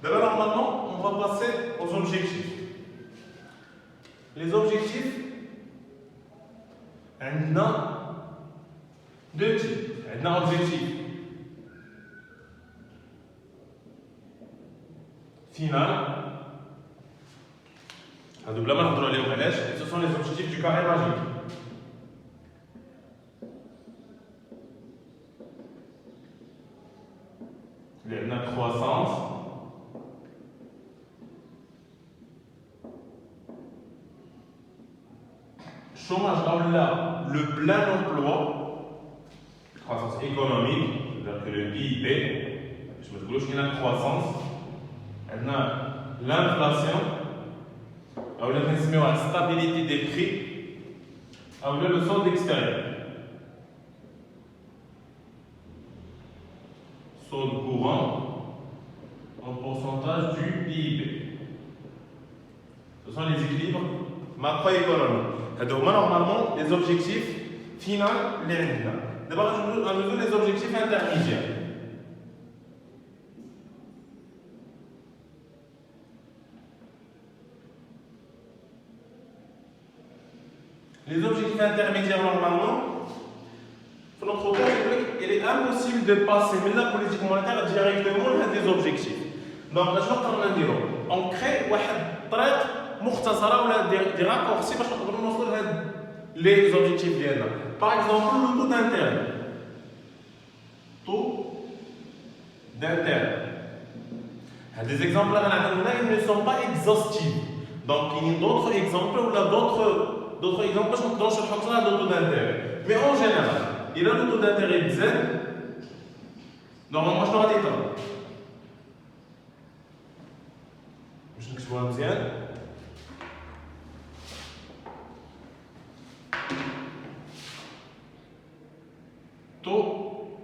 D'abord, normalement, on va passer aux objectifs. Les objectifs, on a deux types. On a un objectif final. Et ce sont les objectifs du carré magique. La croissance, chômage, le plein emploi, croissance économique, c'est-à-dire que le PIB, je me dis qu'il y a la croissance, on a l'inflation, on a la stabilité des prix, on a le solde extérieur. Solde courant en pourcentage du PIB. Ce sont les équilibres macroéconomiques. Normalement, les objectifs finaux, d'abord, on mesure les objectifs intermédiaires. Les objectifs intermédiaires, normalement, pour notre cas, il est impossible de passer de la politique monétaire directement à des objectifs. Donc, on crée un des raccourcis pour nous les objectifs. Par exemple, le taux d'intérêt. Taux d'intérêt. Des exemples là, ils ne sont pas exhaustifs. Donc, il y a d'autres exemples ou d'autres exemples dans ce fonctionnement de taux d'intérêt. Mais en général, il y a le taux d'intérêt de Z. Normalement, je te redis ça. Je ne sais pas bien. Taux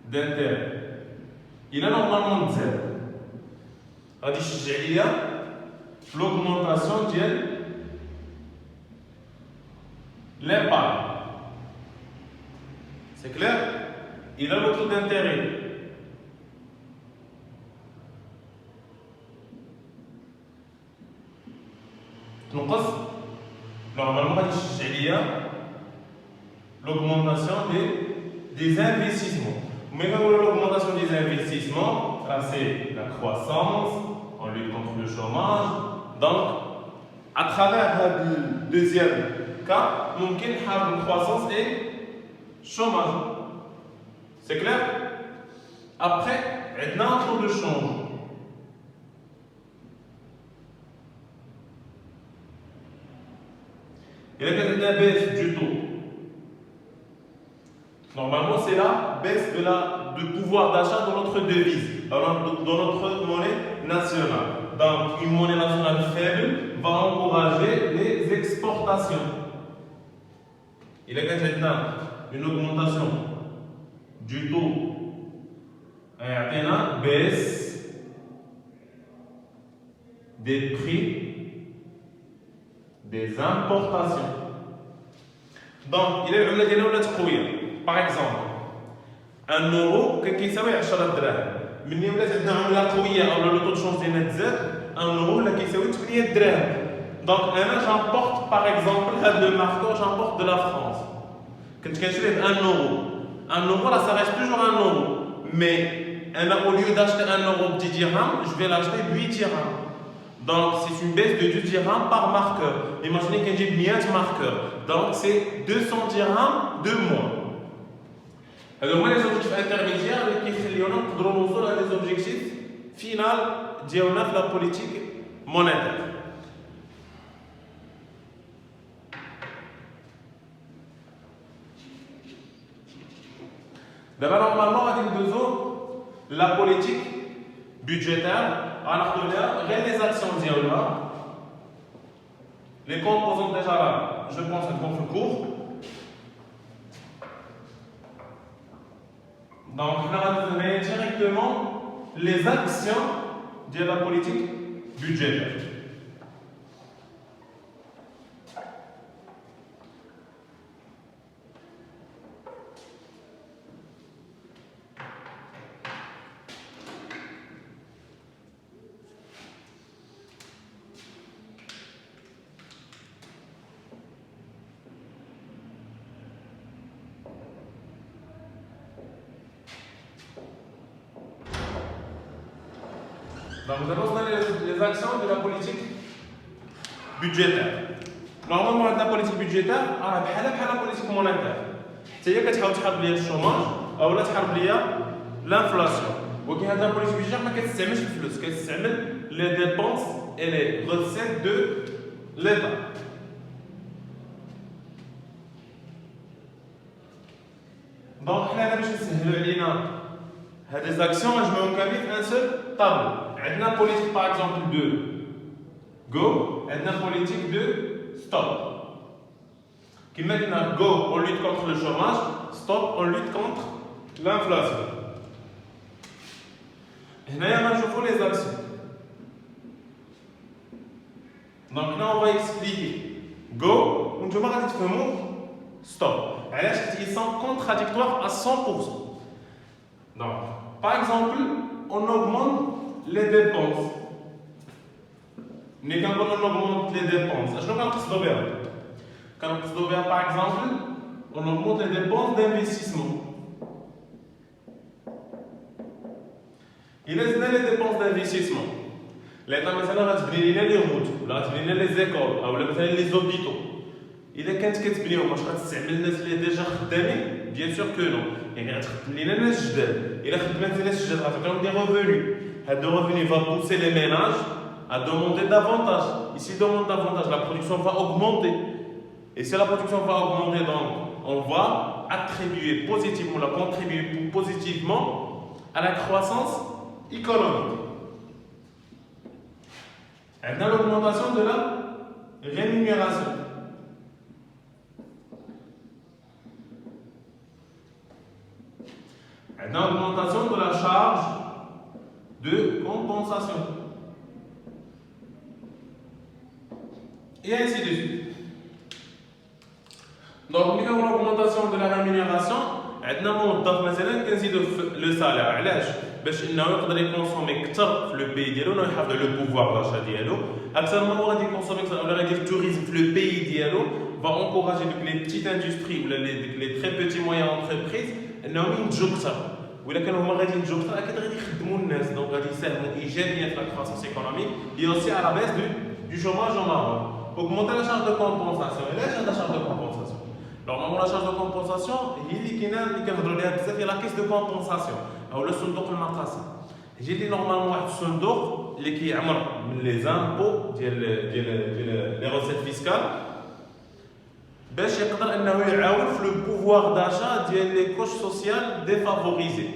d'intérêt. Il a normalement Z. Il y a l'augmentation de l'épargne. C'est clair? Il a le taux d'intérêt. Normalement, il y a l'augmentation des investissements. Mais quand l'augmentation des investissements, c'est la croissance, on lutte contre le chômage. Donc, à travers le deuxième cas, on peut avoir une croissance et chômage. C'est clair? Après, on a un taux de change. Il y a une baisse du taux. Normalement, c'est la baisse du pouvoir d'achat dans notre devise, dans notre monnaie nationale. Donc, une monnaie nationale faible va encourager les exportations. Il y a une augmentation du taux. Il y a une baisse des prix des importations. Donc, il y a une par exemple, un euro qui est 10 dirhams. من يوم لازم عملة قوية أو le taux de change ديالنا تزاد، un euro qui يساوي 8 dirhams. Donc, j'importe par exemple le marteau, j'importe de la France. Quand tu achètes un euro là, ça reste toujours un euro. Mais au lieu d'acheter un euro 10 dirhams, je vais l'acheter 8 dirhams. Donc, c'est une baisse de 2 dirhams par marqueur. Imaginez que j'ai 100 marqueurs. Donc, c'est 200 dirhams de moins. Alors, les objectifs intermédiaires, qui nous à des objectifs finaux de la politique monétaire. D'abord, normalement, avec la politique budgétaire, les actions les composants déjà là, je pense être contre le cours. Donc, on va donner directement les actions de la politique budgétaire. Donc, nous allons donner les actions de la politique budgétaire. Normalement, la politique budgétaire, بحال la politique monétaire. C'est-à-dire que tu as le chômage, ou là tu as l'inflation. Donc, la politique budgétaire, ما كتستعملش الفلوس، كتستعمل les dépenses et les recettes de l'État. Donc, حنا باش نسهلوا علينا هاد les actions, نجمعهم كاملين في un seul tableau. عندنا politique par exemple de go, عندنا politique de stop. Qui maintenant go, on lutte contre le chômage, stop, on lutte contre l'inflation. هنايا غنشوفوا les actions. Donc là on va expliquer go, وانتوما غادي تفهموا stop. علاش حيت ils sont contradictoires à 100%. Donc par exemple, on augmente les dépenses. Mais quand on augmente les dépenses, je ne sais pas. Quand par exemple, on augmente les dépenses d'investissement. Il y a les dépenses d'investissement. L'État va tbni les routes, les écoles, les hôpitaux. Il y a quand tu tbni واش غتستعمل الناس اللي ديجا خدامين؟ Bien sûr que non. يعني غتخدم لينا ناس جداد. إلا خدمت الناس جداد غتعطيهم des revenus. هاد revenus va pousser les ménages à demander davantage. Et s'ils demandent davantage, la production va augmenter. Et si la production va augmenter, donc on va attribuer positivement, la contribuer positivement à la croissance économique. On a l'augmentation de la rémunération. On a l'augmentation de la charge de compensation. Et ainsi de suite. Donc, nous avons l'augmentation de la rémunération. عندنا موظف مثلا كنزيدو لو سالير علاش باش انه يقدر يكونسومي اكثر في لو بي ديالو انه يحافظ على لو بوفوار داشا ديالو اكثر ما هو غادي يكونسومي اكثر ولا غادي يدير توريزم في لو بي ديالو va encourager les petites industries ou les très petits moyens entreprises انهم ينتجوا اكثر ولا كانوا هما غادي ينتجوا اكثر اكيد غادي يخدموا الناس دونك غادي يساهموا ايجابيا في لا croissance économique et aussi à la baisse du chômage au Maroc. Augmenter la charge de compensation. Et là, j'ai la charge de compensation. Normalement, la charge de compensation, il y a la caisse de compensation. Ou le صندوق المقاصد. J'ai dit normalement, le صندوق qui est les impôts, les recettes fiscales, باش يقدر انه يعاون في le pouvoir d'achat ديال les couches sociales défavorisées.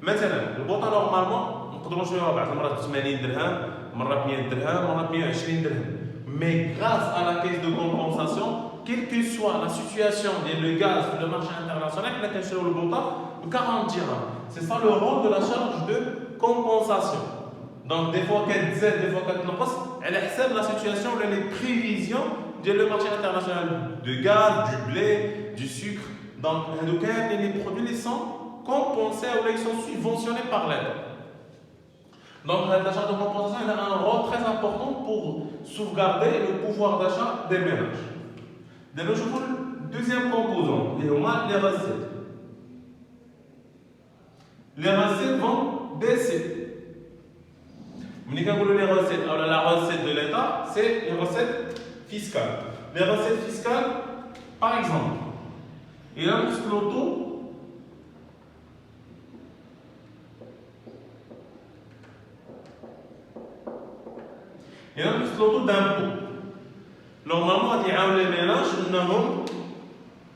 مثلا البوطه نورمالمون نقدروا نشريوها بعض المرات ب 80 درهم، مرات 100 درهم، مرات 120 درهم. Mais grâce à la caisse de compensation, quelle que soit la situation le gaz sur le marché international, on a le bouton 40 dirhams. C'est ça le rôle de la charge de compensation. Donc des fois qu'elle disait, des fois qu'elle ne passe, elle accepte la situation, les prévisions du marché international de gaz, du blé, du sucre. Donc les produits sont compensés ou ils sont subventionnés par l'aide. Donc la charge de compensation a un rôle très important pour sauvegarder le pouvoir d'achat des ménages. De nos jours, le deuxième composant, les recettes. Les recettes vont baisser. Les recettes, alors la recette de l'État, c'est les recettes fiscales. Les recettes fiscales, par exemple, il y a un loto. Il y a un loto d'impôts. Normalement, il y a les ménages,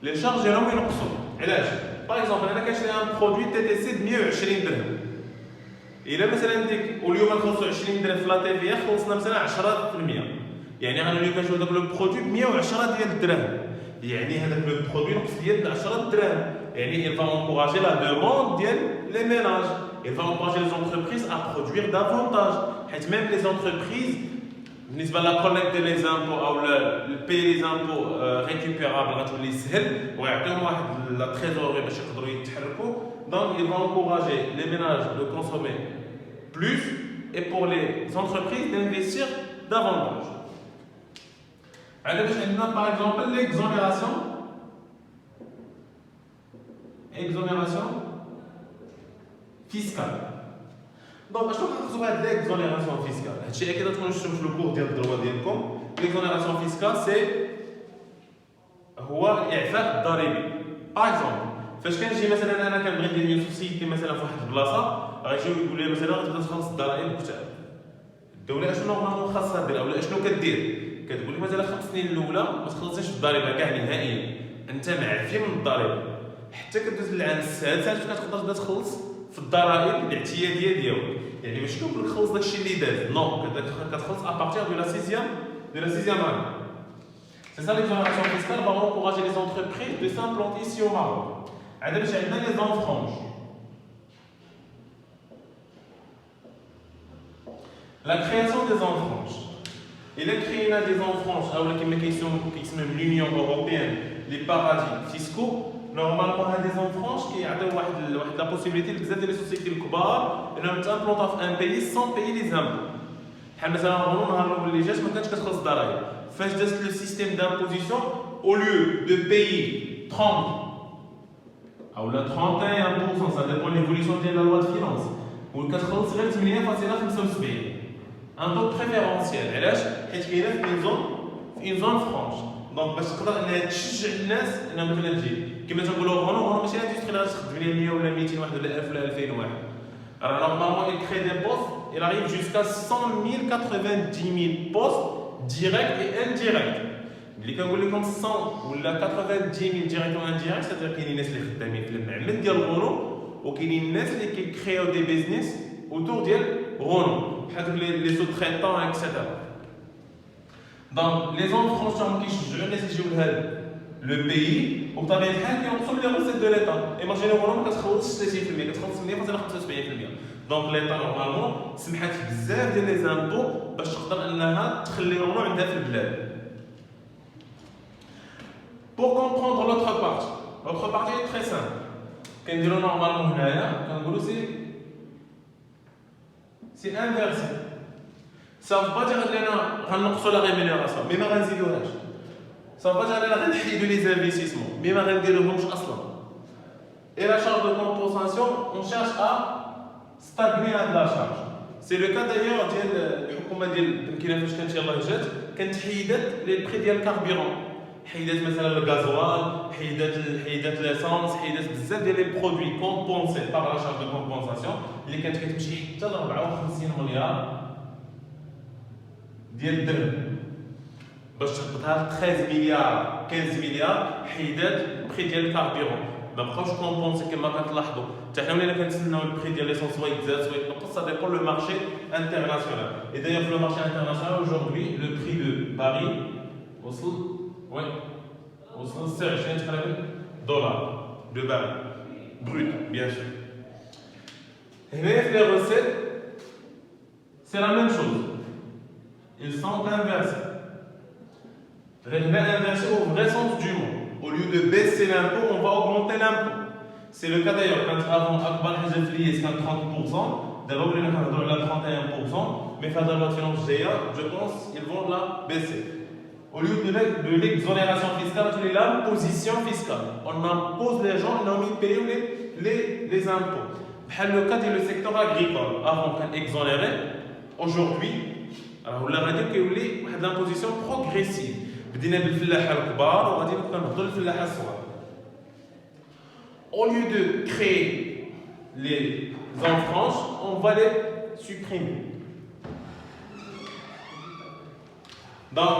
les charges ديالهم ينقصوا. علاش؟ Par exemple, أنا كنشري un produit TTC ب 120 درهم. إلا مثلا ديك واليوم نخلصوا 20 درهم في لا تي في خلصنا مثلا 10%. يعني غنوليو كنشريو داك لو برودوي ب 110 ديال الدراهم. يعني هذاك لو برودوي نقص ديال 10 دراهم. يعني il va encourager la demande ديال les ménages. Il va encourager les entreprises à produire davantage. حيت même les entreprises بالنسبه لا كولكت لي زامبو او payer les impôts récupérables غتولي سهل ويعطيهم واحد لا تريزوري باش يقدروا يتحركوا. Donc ils vont encourager les ménages de consommer plus et pour les entreprises d'investir davantage. عندنا par exemple l'exonération fiscale. دونك اشنو كنقصدوا بهاد ليكزونيراسيون فيسكال؟ هادشي اكيد تكونوا شفتوا في الكور ديال الدروا ديالكم. ليكزونيراسيون فيسكال سي هو الاعفاء الضريبي. باغ اكزومبل فاش كنجي مثلا انا كنبغي ندير اون سوسيتي مثلا في واحد البلاصه، غيجيو يقول لي مثلا غتبدا تخلص الضرائب وكتاب. الدوله اشنو نورمالمون خاصها دير اولا اشنو كدير؟ كتقول لك مثلا 5 سنين الاولى ما تخلصيش في الضريبه كاع نهائيا، انت معفي من الضريبه حتى كدوز للعام السادس عاد كتقدر تبدا تخلص في الضرائب الاعتياديه ديالك. يعني ماشي كنقول لك خلص داكشي اللي داز، نو كتخلص ابارتير دو لا سيزيام année. C'est ça l'exonération fiscale va encourager les entreprises de s'implanter ici au Maroc. عندنا باش عندنا لي زونفرونج. La création des enfranges. Il a créé des enfranges, alors qui sont l'Union européenne, les paradis fiscaux. Normalement, il y a des enfranges qui ont la possibilité de les sociétés كبار انهم تامبلونطا في un pays sans payer les impôts. بحال مثلا نقولوا نهار الاول اللي جات ما كانتش كتخلص الضرايب. فاش دازت لو سيستيم دامبوزيسيون au lieu de payer 30 ou la 31%, ça dépend de l'évolution de la loi de finances, ou كتخلص غير 8.75. ان طو بريفيرونسيال. علاش؟ حيت كاينه في اون زون فرونش. دونك باش تقدر انها تشجع الناس انها مثلا تجي كما تنقولوا غونو ماشي اندستري اللي غتخدم ليها 100 ولا 200 واحد ولا 1000 ولا 2000 واحد. راه نورمالمون il crée des postes, il arrive jusqu'à 100 000 90 000 postes directs et indirects. اللي كنقول لكم 100 ولا 90 000 ديريكت و انديريكت، سيتير كاينين الناس اللي خدامين في المعمل ديال غونو وكاينين الناس اللي كيكريو دي بيزنس اوتور ديال غونو بحال لي سو تريتون اكسيتيرا. دونك لي زون فرونشمون كيشجعوا الناس يجيو لهذا لو بيي وبطبيعه الحال كينقصوا لي روسيت دو ليتا. ايماجيني غونو ما كتخلصش 30%، كتخلص 100.75%. دونك ليتا نورمالمون سمحات بزاف ديال لي زامبو باش تقدر انها تخلي غونو عندها في البلاد. Pour comprendre l'autre partie est très simple. كنديرو نورمالمون هنايا كنقولو سي انفيرسي. Ça veut pas dire اننا غنقصوا لا ريمونيراسيون مي ما غنزيدوهاش. Ça veut pas dire اننا غنحيدو لي زانفيستيسمون مي ما غنديروهمش اصلا. Et la charge de compensation, on cherche à stagner la charge. C'est le cas d'ailleurs ديال الحكومه ديال بنكينا فاش كانت يلاه جات كانت حيدت لي بري ديال الكاربيرون. حيدات مثلا الغازوال، حيدات ليسانس، حيدات بزاف ديال لي برودوي كومبونسي باغ لا شارج دو كومبونساسيون اللي كانت كتمشي حتى ل 54 مليار ديال الدرهم باش تهبطها ل 13 مليار 15 مليار. حيدات البري ديال الكاربيرون ما بقاوش كومبونسي كما كتلاحظوا. حتى حنا ولينا كنتسناو البري ديال ليسانس سوا يتزاد سوا يتنقص، سا ديبون لو مارشي انترناسيونال. اي دايوغ في لو مارشي انترناسيونال اجوردي لو بري دو باري وصل Oui, au sens c'est $20 de baril brut, bien sûr. Et les recettes, c'est la même chose. Ils sont inversés. Inversés au vrai sens du mot. Au lieu de baisser l'impôt, on va augmenter l'impôt. C'est le cas d'ailleurs quand avant Akbar Hajafli est à 30%, d'abord on a 31%, mais faire de la loi de finances, je pense qu'ils vont la baisser. Au lieu de l'exonération fiscale, c'est l'imposition fiscale. On impose les gens, on a mis payer les impôts. Le cas du secteur agricole, avant qu'on exonéré, aujourd'hui, alors on a dit qu'il y a l'imposition progressive. بدينا بالفلاحه الكبار وغادي نهضروا للفلاحه الصغار. Au lieu de créer les enfranges, on va les supprimer. Donc,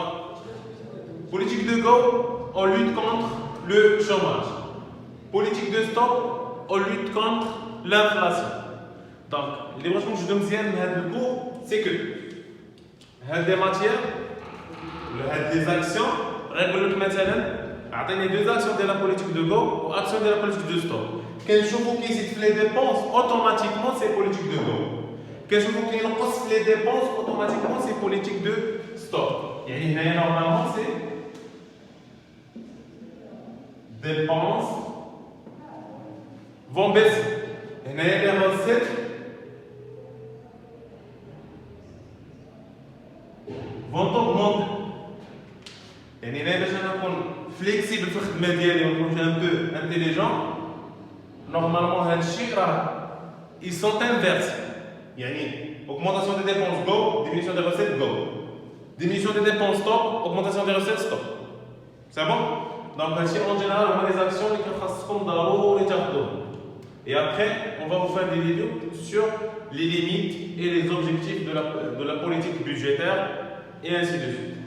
politique de go, on lutte contre le chômage. Politique de stop, on lutte contre l'inflation. Donc, les branchements que je donne dans le cours, c'est que des matières, des actions, règle مثلا اعطيني deux actions de la politique de go ou actions de la politique de stop. كنشوفوا كيزيد في les dépenses, automatiquement c'est politique de go. كنشوفوا كينقص في les dépenses, automatiquement c'est politique de stop. يعني هنايا normalement c'est dépenses vont baisser. Et les recettes vont augmenter. Et les gens qui sont flexibles في الخدمة ديالي ونكون un peu intelligent, normalement ils sont inversés. يعني augmentation des dépenses go, diminution des recettes go. Diminution des dépenses stop, augmentation des recettes stop. C'est bon? Donc ainsi en général on a des actions et après on va vous faire des vidéos sur les limites et les objectifs de la politique budgétaire et ainsi de suite.